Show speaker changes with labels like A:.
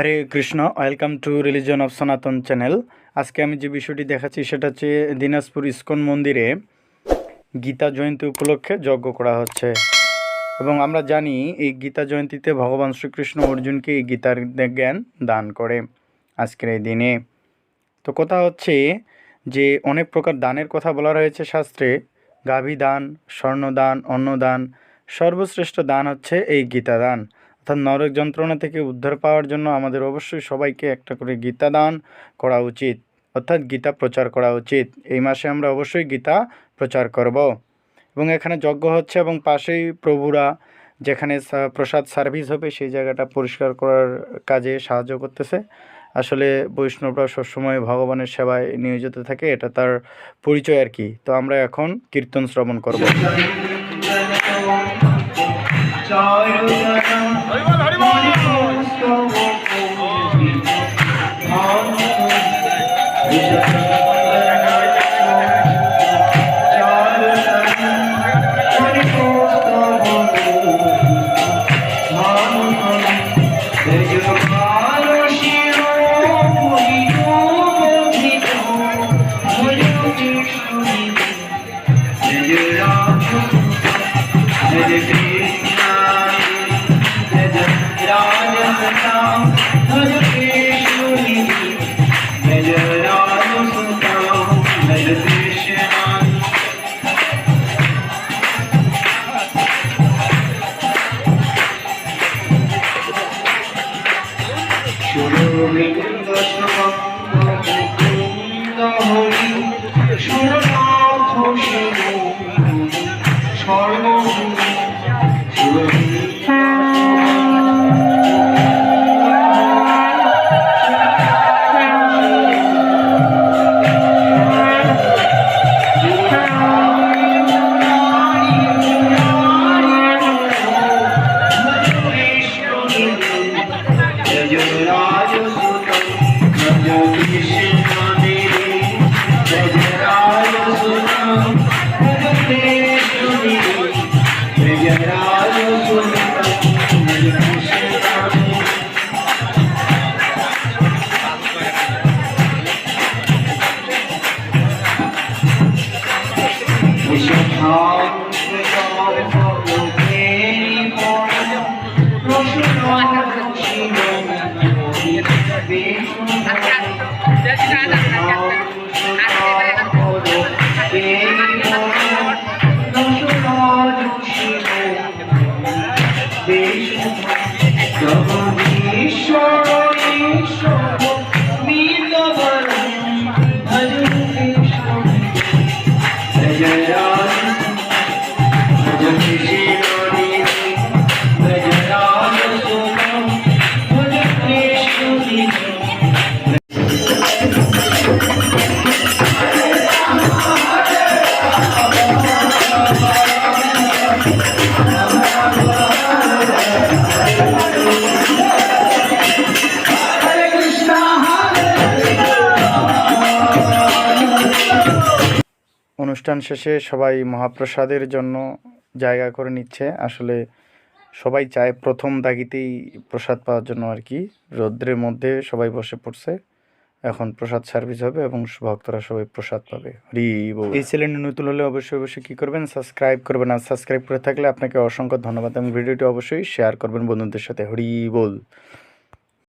A: Hare Krishna, welcome to religion of সনাতন channel. আজকে আমি যে বিষয়টি দেখাচ্ছি সেটা হচ্ছে দিনাজপুর ইস্কন মন্দিরে গীতা জয়ন্তী উপলক্ষে যজ্ঞ করা হচ্ছে। এবং আমরা জানি এই গীতা জয়ন্তীতে ভগবান শ্রীকৃষ্ণ অর্জুনকে এই গীতার জ্ঞান দান করে আজকের এই দিনে। তো কথা হচ্ছে যে অনেক প্রকার দানের কথা বলা রয়েছে শাস্ত্রে। গাভী দান, স্বর্ণদান, অন্নদান, সর্বশ্রেষ্ঠ দান হচ্ছে এই গীতা দান। অর্থাৎ নরক যন্ত্রণা থেকে উদ্ধার পাওয়ার জন্য আমাদের অবশ্যই সবাইকে একটা করে গীতা দান করা উচিত, অর্থাৎ গীতা প্রচার করা উচিত। এই মাসে আমরা অবশ্যই গীতা প্রচার করব। এবং এখানে যজ্ঞ হচ্ছে এবং পাশেই প্রভুরা যেখানে প্রসাদ সার্ভিস হবে সেই জায়গাটা পরিষ্কার করার কাজে সাহায্য করতেছে। আসলে বৈষ্ণবরা সবসময় ভগবানের সেবায় নিয়োজিত থাকে, এটা তার পরিচয় আর কি। তো আমরা এখন কীর্তন শ্রবণ করব। অনুষ্ঠান শেষে সবাই মহাপ্রসাদের জন্য জায়গা করে নিচ্ছে। আসলে সবাই চায় প্রথম দাগিতেই প্রসাদ পাওয়ার জন্য আর কি। রৌদ্রের মধ্যে সবাই বসে পড়ছে, এখন প্রসাদ সার্ভিস হবে এবং ভক্তরা সবাই প্রসাদ পাবে। হরি বল। এই চ্যানেলে নতুন হলে অবশ্যই কী করবেন, সাবস্ক্রাইব করবেন। আর সাবস্ক্রাইব করে থাকলে আপনাকে অসংখ্য ধন্যবাদ এবং ভিডিওটি অবশ্যই শেয়ার করবেন বন্ধুদের সাথে। হরি বল।